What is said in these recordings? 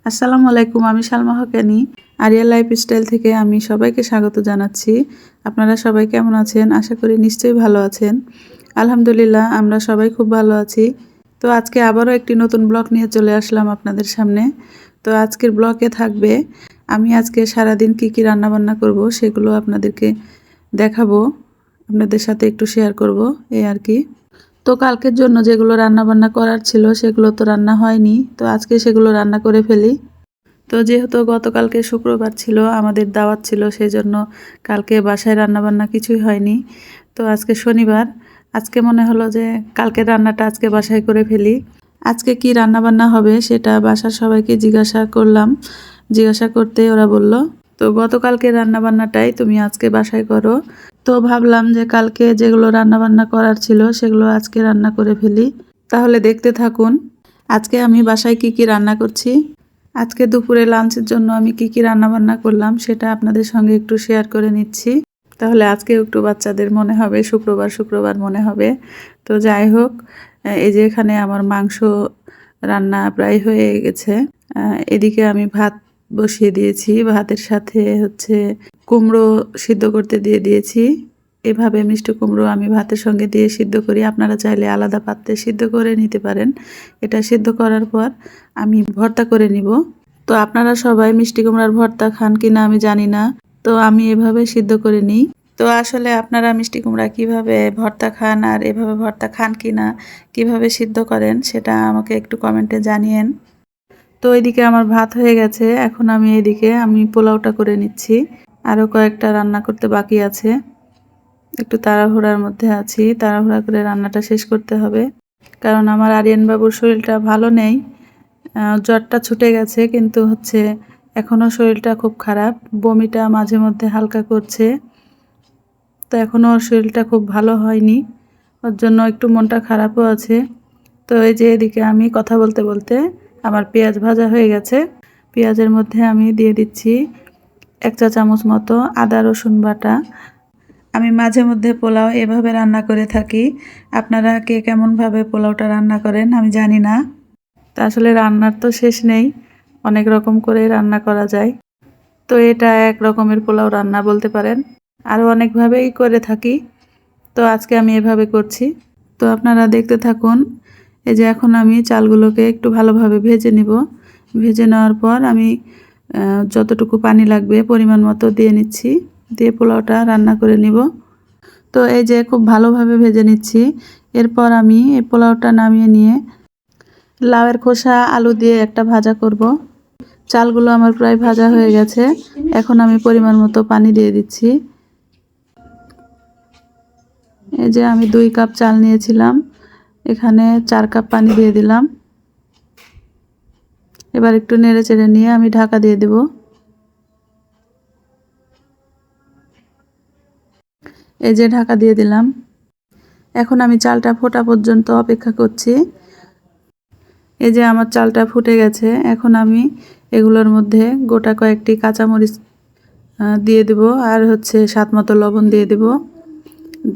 আসসালামু আলাইকুম। আমি সালমা হকানি আরিয়া লাইফস্টাইল থেকে আমি সবাইকে স্বাগত জানাচ্ছি। আপনারা সবাই কেমন আছেন? আশা করি নিশ্চয়ই ভালো আছেন। আলহামদুলিল্লাহ আমরা সবাই খুব ভালো আছি। তো আজকে আবারও একটি নতুন ব্লগ নিয়ে চলে আসলাম আপনাদের সামনে। তো আজকের ব্লগে থাকবে আমি আজকে সারাদিন কি কি রান্না বান্না করব সেগুলো আপনাদেরকে দেখাবো, আপনাদের সাথে একটু শেয়ার করব এই আর কি। তো কালকের জন্য যেগুলো রান্না বান্না করার ছিল সেগুলো তো রান্না হয়নি, তো আজকে সেগুলো রান্না করে ফেলি। তো যেহেতু গতকালকে শুক্রবার ছিল, আমাদের দাওয়াত ছিল, সেই জন্য কালকে বাসায় রান্না বান্না কিছুই হয়নি। তো আজকে শনিবার, আজকে মনে হলো যে কালকের রান্নাটা আজকে বাসায় করে ফেলি। আজকে কি রান্না বান্না হবে সেটা বাসার সবাইকে জিজ্ঞাসা করলাম। জিজ্ঞাসা করতে ওরা বলল, তো গতকালকে রান্না বান্নাটাই তুমি আজকে বাসায় করো। তো ভাবলাম যে কালকে যেগুলো রান্না বান্না করার ছিল সেগুলো আজকে রান্না করে ফেলি। তাহলে দেখতে থাকুন আজকে আমি বাসায় কি কি রান্না করছি। আজকে দুপুরে লাঞ্চের জন্য আমি কি কি রান্না বান্না করলাম সেটা আপনাদের সঙ্গে একটু শেয়ার করে নিচ্ছি। তাহলে আজকে একটু বাচ্চাদের মনে হবে শুক্রবার শুক্রবার মনে হবে। তো যাই হোক, এই যে এখানে আমার মাংস রান্না প্রায় হয়ে গেছে। এদিকে আমি ভাত বসিয়ে দিয়েছি, ভাতের সাথে হচ্ছে কুমড়ো সিদ্ধ করতে দিয়ে দিয়েছি। এভাবে মিষ্টি কুমড়ো আমি ভাতের সঙ্গে দিয়ে সিদ্ধ করি, আপনারা চাইলে আলাদা পাত্রে সিদ্ধ করে নিতে পারেন। এটা সিদ্ধ করার পর আমি ভর্তা করে নিব। তো আপনারা সবাই মিষ্টি কুমড়ার ভর্তা খান কিনা আমি জানি না, তো আমি এভাবে সিদ্ধ করে নিই। তো আসলে আপনারা মিষ্টি কুমড়া কিভাবে ভর্তা খান আর এভাবে ভর্তা খান কিনা, কিভাবে সিদ্ধ করেন সেটা আমাকে একটু কমেন্টে জানিয়েন। তো এদিকে আমার ভাত হয়ে গেছে, এখন আমি পোলাওটা করে নিচ্ছি। আরও কয়েকটা রান্না করতে বাকি আছে, একটু তাড়াহুড়ার মধ্যে আছি, তাড়াহুড়া করে রান্নাটা শেষ করতে হবে। কারণ আমার আরিয়ান বাবুর শরীরটা ভালো নেই, জ্বরটা ছুটে গেছে কিন্তু হচ্ছে এখনও শরীরটা খুব খারাপ, বমিটা মাঝে মধ্যে হালকা করছে। তো এখনও ওর শরীরটা খুব ভালো হয়নি, ওর জন্য একটু মনটা খারাপও আছে। তো এই যে এদিকে আমি কথা বলতে বলতে আমার পেঁয়াজ ভাজা হয়ে গেছে। পেঁয়াজের মধ্যে আমি দিয়ে দিচ্ছি 1 চা চামচ মতো আদা রসুন বাটা। আমি মাঝে মধ্যে পোলাও এভাবে রান্না করে থাকি, আপনারা কে কেমনভাবে পোলাওটা রান্না করেন আমি জানি না। তা আসলে রান্নার তো শেষ নেই, অনেক রকম করে রান্না করা যায়। তো এটা এক রকমের পোলাও রান্না বলতে পারেন, আরও অনেকভাবেই করে থাকি। তো আজকে আমি এভাবে করছি, তো আপনারা দেখতে থাকুন। এই যে এখন আমি চালগুলোকে একটু ভালোভাবে ভেজে নিব। ভেজে নেওয়ার পর আমি যতটুকু পানি লাগবে পরিমাণ মতো দিয়ে নিচ্ছি, দিয়ে পোলাওটা রান্না করে নিব। তো এই যে খুব ভালোভাবে ভেজে নিচ্ছি। এরপর আমি এই পোলাওটা নামিয়ে নিয়ে লাউয়ের খোসা আলু দিয়ে একটা ভাজা করব। চালগুলো আমার প্রায় ভাজা হয়ে গেছে, এখন আমি পরিমাণ মতো পানি দিয়ে দিচ্ছি। এই যে আমি 2 কাপ চাল নিয়েছিলাম, এখানে 4 কাপ পানি দিয়ে দিলাম। এবার একটু নেড়ে চেড়ে নিয়ে আমি ঢাকা দিয়ে দেব। এই যে ঢাকা দিয়ে দিলাম। এখন আমি চালটা ফোটা পর্যন্ত অপেক্ষা করছি। এই যে আমার চালটা ফুটে গেছে, এখন আমি এগুলোর মধ্যে গোটা কয়েকটি কাঁচামরিচ দিয়ে দেব, আর হচ্ছে স্বাদ মতো লবণ দিয়ে দেব,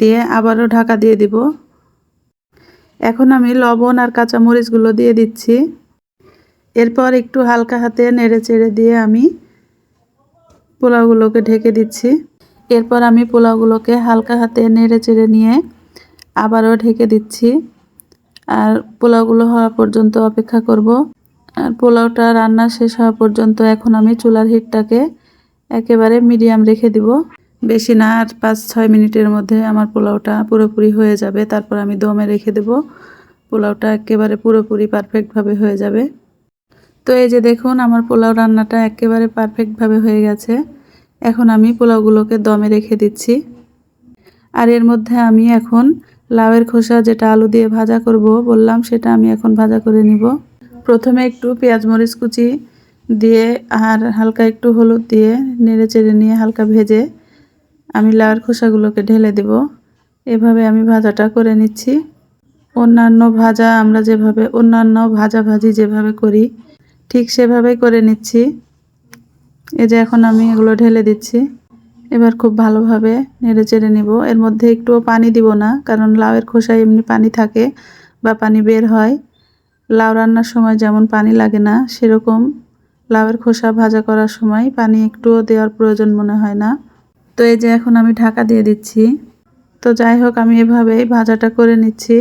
দিয়ে আবারও ঢাকা দিয়ে দিব। এখন আমি লবণ আর কাঁচামরিচগুলো দিয়ে দিচ্ছি। এরপর একটু হালকা হাতে নেড়ে চেড়ে দিয়ে আমি পোলাওগুলোকে ঢেকে দিচ্ছি। এরপর আমি পোলাওগুলোকে হালকা হাতে নেড়ে চেড়ে নিয়ে আবারও ঢেকে দিচ্ছি, আর পোলাওগুলো হওয়া পর্যন্ত অপেক্ষা করব। আর পোলাওটা রান্না শেষ হওয়া পর্যন্ত এখন আমি চুলার হিটটাকে একেবারে মিডিয়াম রেখে দিব। বেশি না, আর 5-6 মিনিটের মধ্যে আমার পোলাওটা পুরোপুরি হয়ে যাবে। তারপর আমি দমে রেখে দেব, পোলাওটা একেবারে পুরোপুরি পারফেক্টভাবে হয়ে যাবে। তো এই যে দেখুন আমার পোলাও রান্নাটা একেবারে পারফেক্টভাবে হয়ে গেছে। এখন আমি পোলাওগুলোকে দমে রেখে দিচ্ছি। আর এর মধ্যে আমি এখন লাউয়ের খোসা, যেটা আলু দিয়ে ভাজা করব বললাম, সেটা আমি এখন ভাজা করে নিব। প্রথমে একটু পেঁয়াজ মরিচ কুচি দিয়ে আর হালকা একটু হলুদ দিয়ে নেড়ে চেড়ে নিয়ে হালকা ভেজে আমি লাউয়ের খোসাগুলোকে ঢেলে দেব। এভাবে আমি ভাজাটা করে নিচ্ছি। অন্যান্য ভাজাভাজি যেভাবে করি ঠিক সেভাবেই করে নিচ্ছি। এই যে এখন আমি এগুলো ঢেলে দিচ্ছি। এবার খুব ভালোভাবে নেড়ে চেড়ে নেব। এর মধ্যে একটুও পানি দিব না, কারণ লাউয়ের খোসায় এমনি পানি থাকে বা পানি বের হয়। লাউ রান্নার সময় যেমন পানি লাগে না, সেরকম লাউয়ের খোসা ভাজা করার সময় পানি একটুও দেওয়ার প্রয়োজন মনে হয় না। তো এই যে এখন আমি ঢাকা দিয়ে দিচ্ছি। তো যাই হোক, আমি এভাবেই ভাজাটা করে নিচ্ছি।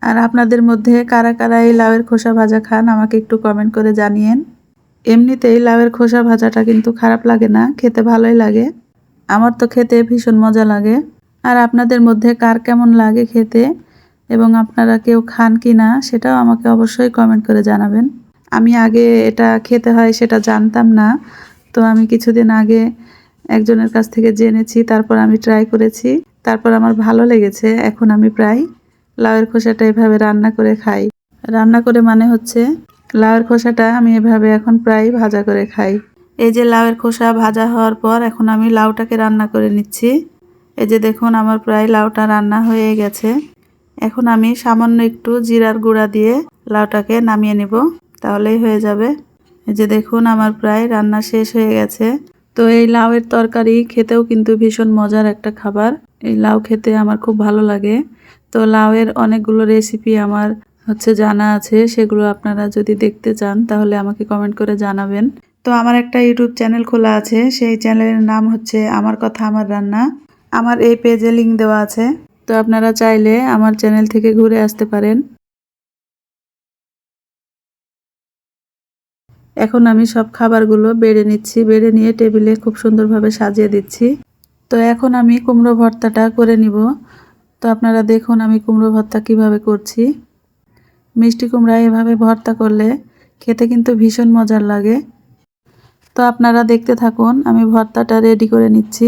আর আপনাদের মধ্যে কারা কারা এই লাউয়ের খোসা ভাজা খান আমাকে একটু কমেন্ট করে জানিয়েন। এমনিতেই লাউয়ের খোসা ভাজাটা কিন্তু খারাপ লাগে না, খেতে ভালোই লাগে। আমার তো খেতে ভীষণ মজা লাগে। আর আপনাদের মধ্যে কার কেমন লাগে খেতে এবং আপনারা কেউ খান কি না সেটাও আমাকে অবশ্যই কমেন্ট করে জানাবেন। আমি আগে এটা খেতে হয় সেটা জানতাম না। তো আমি কিছুদিন আগে একজনের কাছ থেকে জেনেছি, তারপর আমি ট্রাই করেছি, তারপর আমার ভালো লেগেছে। এখন আমি প্রায় লাউয়ের খোসাটা এভাবে রান্না করে খাই। রান্না করে মানে হচ্ছে লাউয়ের খোসাটা আমি এভাবে এখন প্রায় ভাজা করে খাই। এই যে লাউয়ের খোসা ভাজা হওয়ার পর এখন আমি লাউটাকে রান্না করে নিচ্ছি। এই যে দেখুন আমার প্রায় লাউটা রান্না হয়ে গেছে। এখন আমি সামান্য একটু জিরার গুঁড়া দিয়ে লাউটাকে নামিয়ে নিব, তাহলেই হয়ে যাবে। এই যে দেখুন আমার প্রায় রান্না শেষ হয়ে গেছে। তো এই লাউয়ের তরকারি খেতেও কিন্তু ভীষণ মজার একটা খাবার। এই লাউ খেতে আমার খুব ভালো লাগে। তো লাউয়ের অনেকগুলো রেসিপি আমার জানা আছে, সেগুলো আপনারা যদি দেখতে চান তাহলে আমাকে কমেন্ট করে জানাবেন। তো আমার একটা ইউটিউব চ্যানেল খোলা আছে, সেই চ্যানেলের নাম হচ্ছে আমার কথা আমার রান্না। আমার এই পেজে লিংক দেওয়া আছে, তো আপনারা চাইলে আমার চ্যানেল থেকে ঘুরে আসতে পারেন। এখন আমি সব খাবারগুলো বেড়ে নিচ্ছি, বেড়ে নিয়ে টেবিলে খুব সুন্দরভাবে সাজিয়ে দিচ্ছি। তো এখন আমি কুমড়ো ভর্তাটা করে নিব। তো আপনারা দেখুন আমি কুমড়ো ভর্তা কিভাবে করছি। মিষ্টি কুমড়া এভাবে ভর্তা করলে খেতে কিন্তু ভীষণ মজার লাগে। তো আপনারা দেখতে থাকুন, আমি ভর্তাটা রেডি করে নিচ্ছি।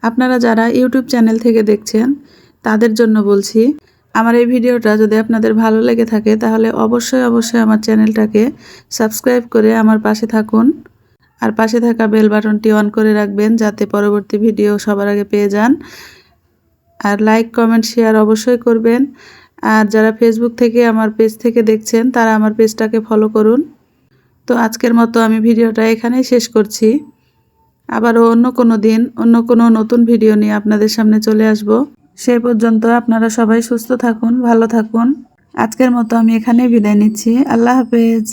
আপনারা যারা ইউটিউব চ্যানেল থেকে দেখছেন তাদের জন্য বলছি, আমার এই ভিডিওটা যদি আপনাদের ভালো লেগে থাকে তাহলে অবশ্যই আমার চ্যানেলটাকে সাবস্ক্রাইব করে আমার পাশে থাকুন। আর পাশে থাকা বেল বাটনটি অন করে রাখবেন যাতে পরবর্তী ভিডিও সবার আগে পেয়ে যান। আর লাইক কমেন্ট শেয়ার অবশ্যই করবেন। আর যারা ফেসবুক থেকে আমার পেজ থেকে দেখছেন তারা আমার পেজটাকে ফলো করুন। তো আজকের মতো আমি ভিডিওটা এখানেই শেষ করছি। আবারও অন্য কোনো দিন অন্য কোনো নতুন ভিডিও নিয়ে আপনাদের সামনে চলে আসব। সেই পর্যন্ত আপনারা সবাই সুস্থ থাকুন, ভালো থাকুন। আজকের মতো আমি এখানেই বিদায় নিচ্ছি। আল্লাহ হাফেজ।